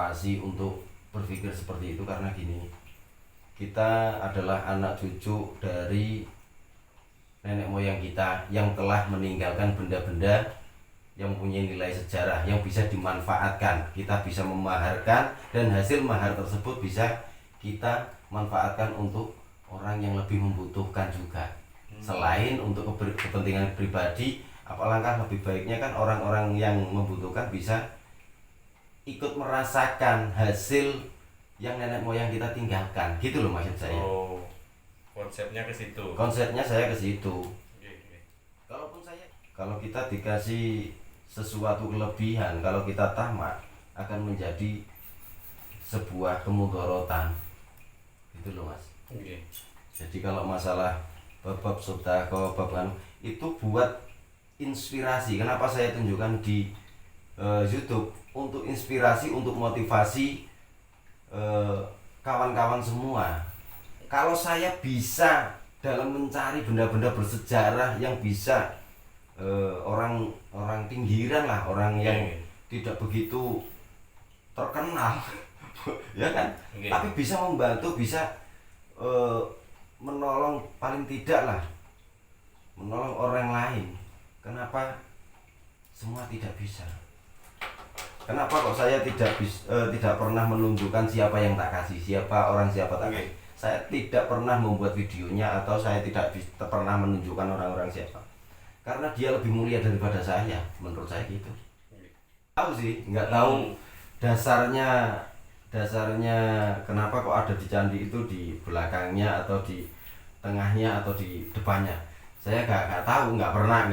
memotivasi untuk berpikir seperti itu karena gini, kita adalah anak cucu dari nenek moyang kita yang telah meninggalkan benda-benda yang mempunyai nilai sejarah yang bisa dimanfaatkan. Kita bisa memaharkan dan hasil mahar tersebut bisa kita manfaatkan untuk orang yang lebih membutuhkan juga. Selain untuk kepentingan pribadi, apalangkah lebih baiknya kan orang-orang yang membutuhkan bisa ikut merasakan hasil yang nenek moyang kita tinggalkan. Gitu loh maksud saya. Oh, konsepnya ke situ. Konsepnya saya ke situ. Oke. Kalau kita dikasih sesuatu kelebihan, kalau kita tamat akan menjadi sebuah kemudorotan. Gitu loh Mas. Oke. Jadi kalau masalah bab sedekah, bab itu buat inspirasi. Kenapa saya tunjukkan di YouTube? Untuk inspirasi, untuk motivasi kawan-kawan semua. Kalau saya bisa dalam mencari benda-benda bersejarah yang bisa orang pinggiran lah, orang yang tidak begitu terkenal ya kan, tapi bisa membantu, bisa menolong, paling tidak lah menolong orang lain. Kenapa semua tidak bisa? Kenapa kok saya tidak pernah menunjukkan siapa yang tak kasih, siapa tak kasih? Saya tidak pernah membuat videonya atau saya tidak pernah menunjukkan orang-orang siapa. Karena dia lebih mulia daripada saya, menurut saya gitu. Tahu sih, nggak tahu dasarnya kenapa kok ada di candi itu di belakangnya atau di tengahnya atau di depannya. Saya nggak tahu, nggak pernah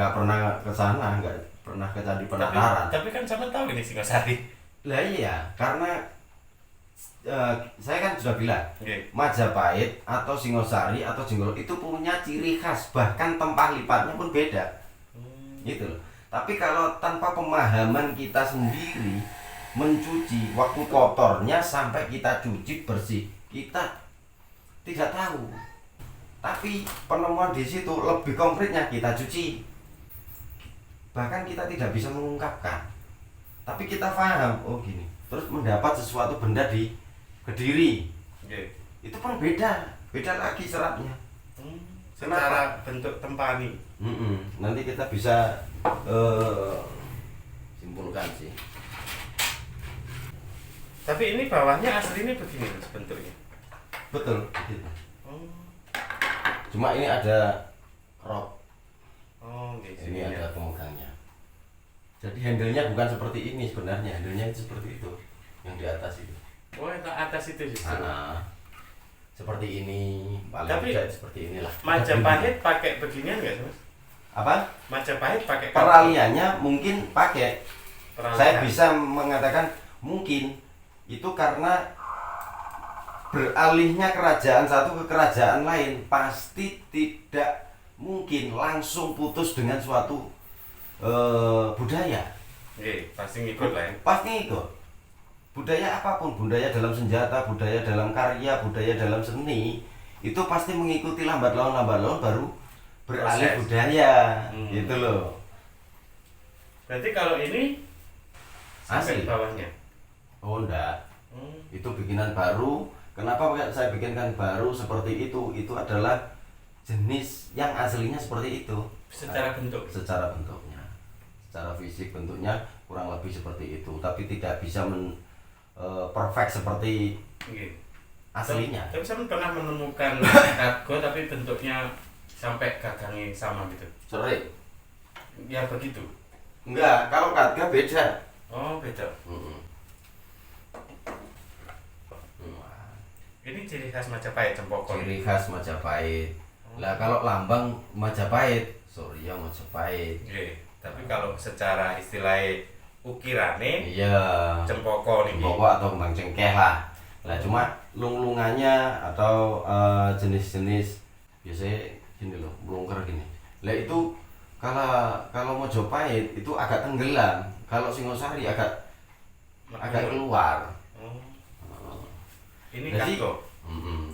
ke sana, nggak pernah ke candi penataran. Tapi kan sama tahu ini Singosari. Lah iya, karena saya kan sudah bilang, Majapahit atau Singosari atau Jenggolo itu punya ciri khas, bahkan tempat lipatnya pun beda. Gitu loh. Tapi kalau tanpa pemahaman kita sendiri mencuci, waktu kotornya sampai kita cuci bersih, kita tidak tahu. Tapi penemuan di situ lebih konkretnya, kita cuci. Bahkan kita tidak bisa mengungkapkan. Tapi kita paham, oh gini. Terus mendapat sesuatu benda di Kediri, itu pun beda lagi seratnya. Secara bentuk tempani. Nanti kita bisa simpulkan sih. Tapi ini bawahnya aslinya begini bentuknya. Betul, gitu. Cuma ini ada rod. Ini ada pemegangnya. Jadi handle-nya bukan seperti ini sebenarnya, handle-nya itu seperti itu, yang di atas itu. Oh, yang atas itu justru. Seperti ini, paling tapi tidak seperti inilah. Majapahit pakai beginian nggak, Mas? Apa? Majapahit pakai peraliannya mungkin pakai. Peralihan. Saya bisa mengatakan mungkin itu karena beralihnya kerajaan satu ke kerajaan lain pasti tidak mungkin langsung putus dengan suatu budaya. Pasti ngikut lah ya. Pasti ngikut. Budaya apapun, budaya dalam senjata, budaya dalam karya, budaya dalam seni, itu pasti mengikuti lambat laun baru beralih budaya. Gitu loh. Berarti kalau ini asli bawahnya? Oh enggak. Itu bikinan baru. Kenapa saya bikinkan baru seperti itu? Itu adalah jenis yang aslinya seperti itu. Secara bentuk? Secara bentuknya, secara fisik bentuknya kurang lebih seperti itu. Tapi tidak bisa perfect seperti aslinya. Tapi saya pernah menemukan kargo tapi bentuknya sampai gagangnya sama gitu. Sering. Ya begitu? Enggak, kalau karga beda. Oh beda. Ini ciri khas Majapahit, Cempoko. Ciri khas Majapahit. Lah kalau lambang Majapahit, Surya Majapahit. Tapi kalau secara istilah ukirane, iya, Cempoko nih. Cempoko atau kembang cengkeh lah. Lah cuma lung-lungannya atau jenis-jenis biasanya gini loh, melungker gini. Lah itu kalau Majapahit itu agak tenggelam. Kalau Singosari agak keluar. Ini jadi, kargo.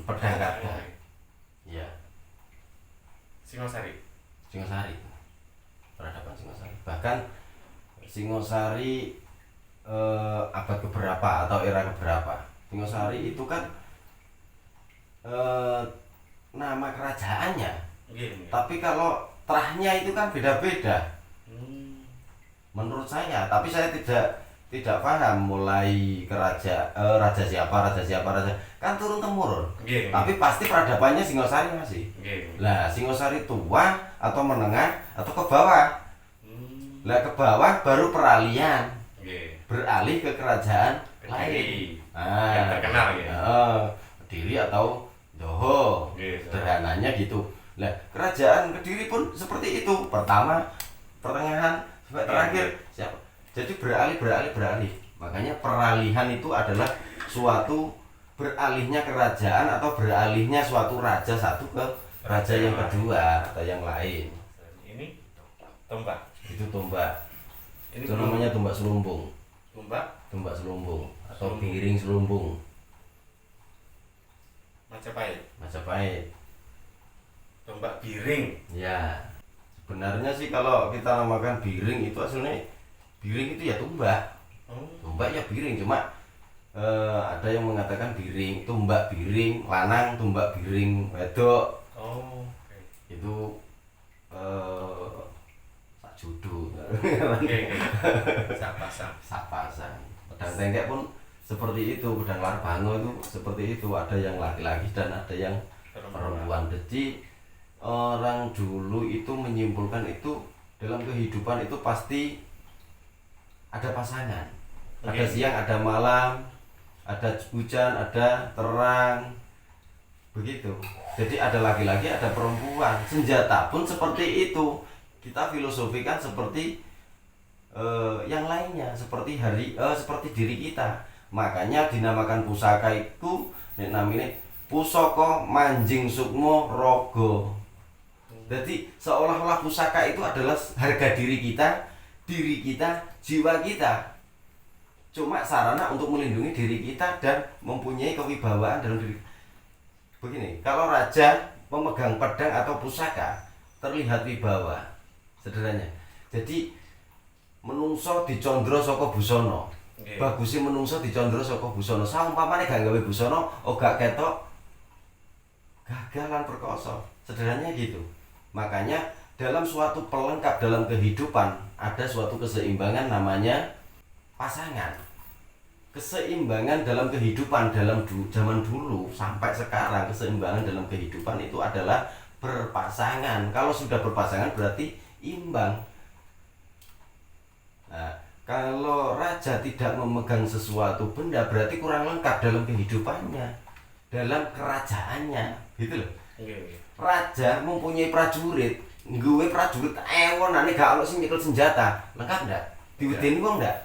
Pedang kargo. Iya. Singosari. Peradaban Singosari. Bahkan Singosari abad keberapa atau era keberapa. Singosari itu kan nama kerajaannya. Tapi kalau terahnya itu kan beda-beda. Menurut saya, tapi saya tidak paham mulai raja siapa kan turun temurun. Tapi pasti peradabannya Singosari masih. Lah Singosari tua atau menengah atau ke bawah. Lah ke bawah baru peralihan. Beralih ke kerajaan lain. Yang terkenal ya. Kediri atau Joho. Sederhananya gitu. Lah kerajaan Kediri pun seperti itu. Pertama, pertengahan, sampai terakhir siapa? Jadi beralih. Makanya peralihan itu adalah suatu beralihnya kerajaan atau beralihnya suatu raja satu ke raja yang kedua atau yang lain. Ini tombak. Itu tombak. Ini Itu namanya tombak selumbung. tombak Selumbung atau piring selumbung. Majapahit. Tombak biring. Ya. Sebenarnya sih kalau kita namakan biring itu aslinya biring itu ya tombak. Tombak ya biring, cuma ada yang mengatakan biring, tombak biring lanang, tombak biring wedok. Itu sak judu. Sak pasang. Pedang tengkek pun seperti itu, pedang larbango itu seperti itu, ada yang laki-laki dan ada yang perempuan. Jadi orang dulu itu menyimpulkan itu dalam kehidupan itu pasti ada pasangan. Ada siang, ada malam, ada hujan, ada terang. Begitu. Jadi ada laki-laki, ada perempuan. Senjata pun seperti itu. Kita filosofikan seperti yang lainnya, seperti seperti diri kita. Makanya dinamakan pusaka itu namanya pusaka manjing sukmo rogo. Jadi seolah-olah pusaka itu adalah harga diri kita, jiwa kita. Cuma sarana untuk melindungi diri kita dan mempunyai kewibawaan dalam diri. Begini, kalau raja memegang pedang atau pusaka terlihat wibawa. Sederhananya. Jadi menungso dicondro saka busana. Bagusé menungso dicondro saka busana. Saumpamane gak gawe busana, gak ketok gagalan perkoso. Sederhananya gitu. Makanya dalam suatu pelengkap dalam kehidupan ada suatu keseimbangan namanya pasangan. Keseimbangan dalam kehidupan dalam zaman dulu sampai sekarang, keseimbangan dalam kehidupan itu adalah berpasangan. Kalau sudah berpasangan berarti imbang. Nah, kalau raja tidak memegang sesuatu benda berarti kurang lengkap dalam kehidupannya, dalam kerajaannya, gitu loh. Raja mempunyai prajurit, gue prajurit ewonane gak ono sing nyekel senjata, lengkap enggak? Diwedeni wong enggak?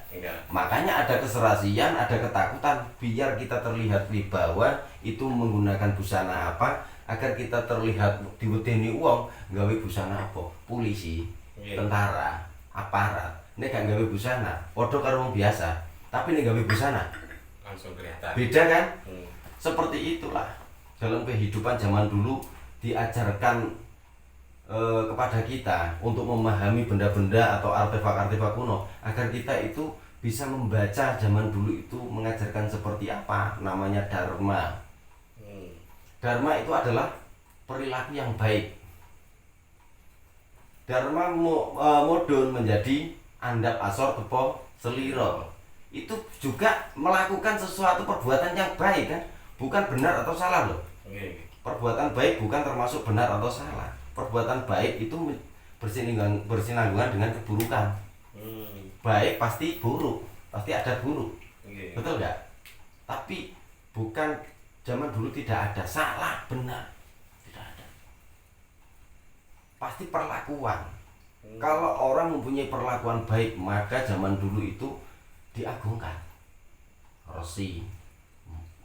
Makanya ada keserasian, ada ketakutan biar kita terlihat wibawa itu menggunakan busana apa agar kita terlihat diwedeni wong gawe busana apa? Polisi, tentara, aparat. Nek gak gawe busana, padha karo wong biasa. Tapi nek gawe busana langsung kelihatan. Beda kan? Seperti itulah dalam kehidupan zaman dulu diajarkan kepada kita untuk memahami benda-benda atau artefak-artefak kuno agar kita itu bisa membaca. Zaman dulu itu mengajarkan seperti apa, namanya dharma. Dharma itu adalah perilaku yang baik. Dharma modun menjadi andap asor tepo seliro. Itu juga melakukan sesuatu perbuatan yang baik kan, bukan benar atau salah loh. Perbuatan baik bukan termasuk benar atau salah. Perbuatan baik itu bersinambungan dengan keburukan. Baik pasti buruk, pasti ada buruk. Betul nggak? Tapi bukan zaman dulu tidak ada salah benar, tidak ada. Pasti perlakuan. Kalau orang mempunyai perlakuan baik maka zaman dulu itu diagungkan. Resi,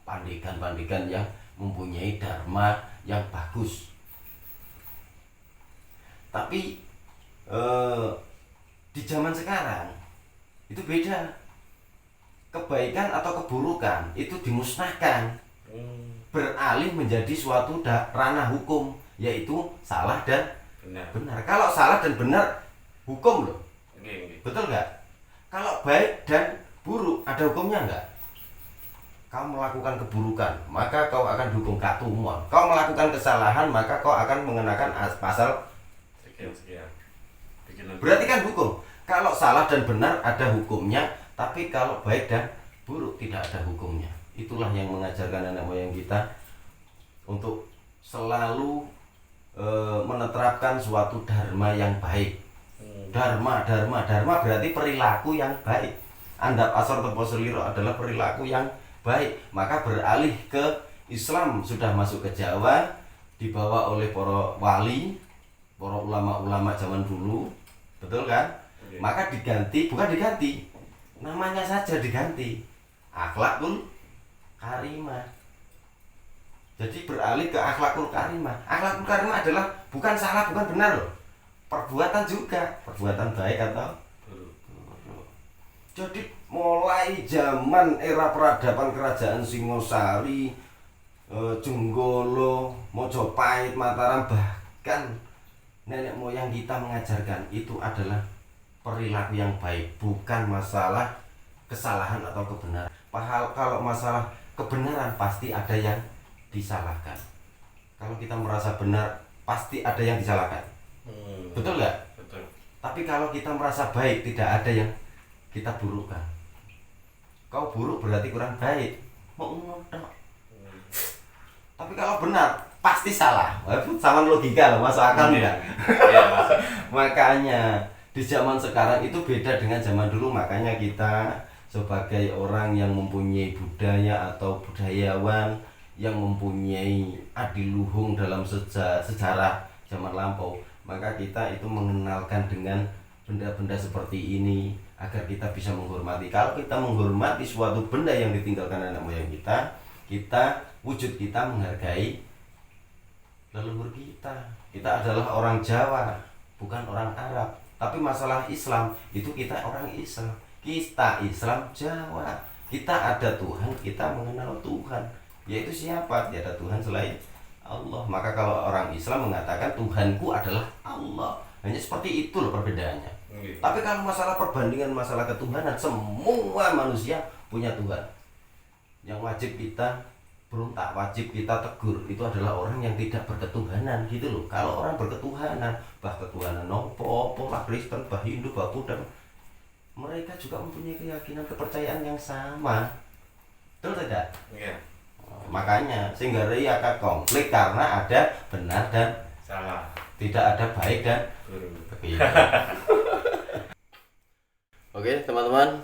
pandikan-pandikan yang mempunyai dharma yang bagus. Tapi di zaman sekarang itu beda. Kebaikan atau keburukan itu dimusnahkan, beralih menjadi suatu ranah hukum, yaitu salah dan benar. Kalau salah dan benar hukum loh, betul nggak? Kalau baik dan buruk, ada hukumnya enggak? Kau melakukan keburukan, maka kau akan dihukum katumon. Kau melakukan kesalahan, maka kau akan mengenakan pasal sekian. Berarti kan hukum. Kalau salah dan benar ada hukumnya, tapi kalau baik dan buruk tidak ada hukumnya. Itulah yang mengajarkan nenek moyang kita untuk selalu menerapkan suatu dharma yang baik. Dharma berarti perilaku yang baik. Andap asor tepo seliro adalah perilaku yang baik. Maka beralih ke Islam, sudah masuk ke Jawa, dibawa oleh para wali, para ulama-ulama zaman dulu, betul kan? Maka diganti, bukan diganti, namanya saja diganti, akhlakul karimah. Jadi beralih ke akhlakul karimah. Akhlakul karimah adalah bukan salah, bukan benar loh, perbuatan juga, perbuatan baik atau buruk. Jadi mulai zaman era peradaban kerajaan Singosari, Jenggolo, Mojopahit, Mataram, bahkan nenek moyang kita mengajarkan itu adalah perilaku yang baik, bukan masalah kesalahan atau kebenaran. Kalau masalah kebenaran pasti ada yang disalahkan. Kalau kita merasa benar pasti ada yang disalahkan. Betul nggak? Betul. Tapi kalau kita merasa baik tidak ada yang kita burukkan. Kau buruk berarti kurang baik. Mau ngotot. Tapi kalau benar pasti salah. Sama logika loh, masuk akal enggak? Iya. Makanya di zaman sekarang itu beda dengan zaman dulu. Makanya kita sebagai orang yang mempunyai budaya atau budayawan yang mempunyai adiluhung dalam sejarah zaman lampau, maka kita itu mengenalkan dengan benda-benda seperti ini agar kita bisa menghormati. Kalau kita menghormati suatu benda yang ditinggalkan nenek moyang kita wujud kita menghargai leluhur kita. Kita adalah orang Jawa, bukan orang Arab. Tapi masalah Islam itu kita orang Islam. Kita Islam Jawa. Kita ada Tuhan, kita mengenal Tuhan. Yaitu siapa? Tiada Tuhan selain Allah. Maka kalau orang Islam mengatakan Tuhanku adalah Allah. Hanya seperti itu loh perbedaannya. Tapi kalau masalah perbandingan masalah ketuhanan, semua manusia punya Tuhan. Yang wajib kita berontak, wajib kita tegur itu adalah orang yang tidak berketuhanan gitu loh. Kalau orang berketuhanan, bah ketuhanan nopo, pola Kristen, bah Hindu, bah Buddha, mereka juga mempunyai keyakinan kepercayaan yang sama. Betul tidak? Iya. Makanya sehingga akan konflik karena ada benar dan Salah. tidak ada baik dan Buruk. Oke teman-teman,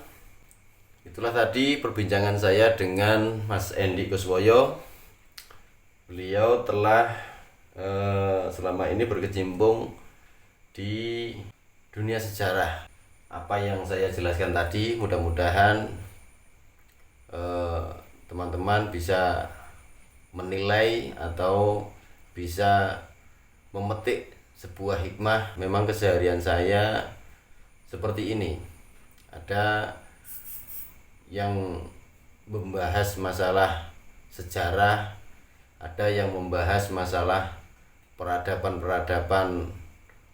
itulah tadi perbincangan saya dengan Mas Endi Kuswoyo. Beliau telah selama ini berkecimpung di dunia sejarah. Apa yang saya jelaskan tadi mudah-mudahan teman-teman bisa menilai atau bisa memetik sebuah hikmah. Memang keseharian saya seperti ini. Ada yang membahas masalah sejarah, ada yang membahas masalah peradaban-peradaban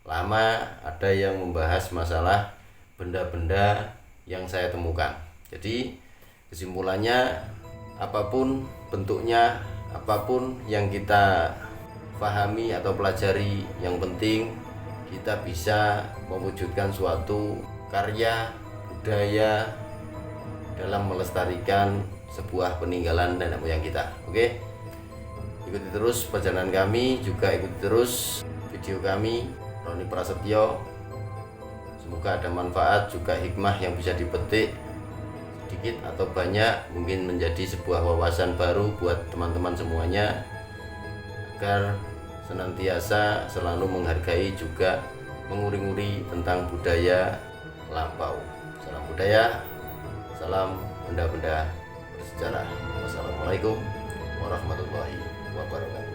lama, ada yang membahas masalah benda-benda yang saya temukan. Jadi kesimpulannya, apapun bentuknya, apapun yang kita pahami atau pelajari, yang penting kita bisa mewujudkan suatu karya budaya dalam melestarikan sebuah peninggalan nenek moyang kita. Oke, ikuti terus perjalanan kami, juga ikuti terus video kami. Roni Prasetyo, semoga ada manfaat juga hikmah yang bisa dipetik sedikit atau banyak, mungkin menjadi sebuah wawasan baru buat teman-teman semuanya, agar senantiasa selalu menghargai juga menguri-nguri tentang budaya lampau. Salam budaya, salam benda-benda bersejarah. Wassalamualaikum warahmatullahi wabarakatuh.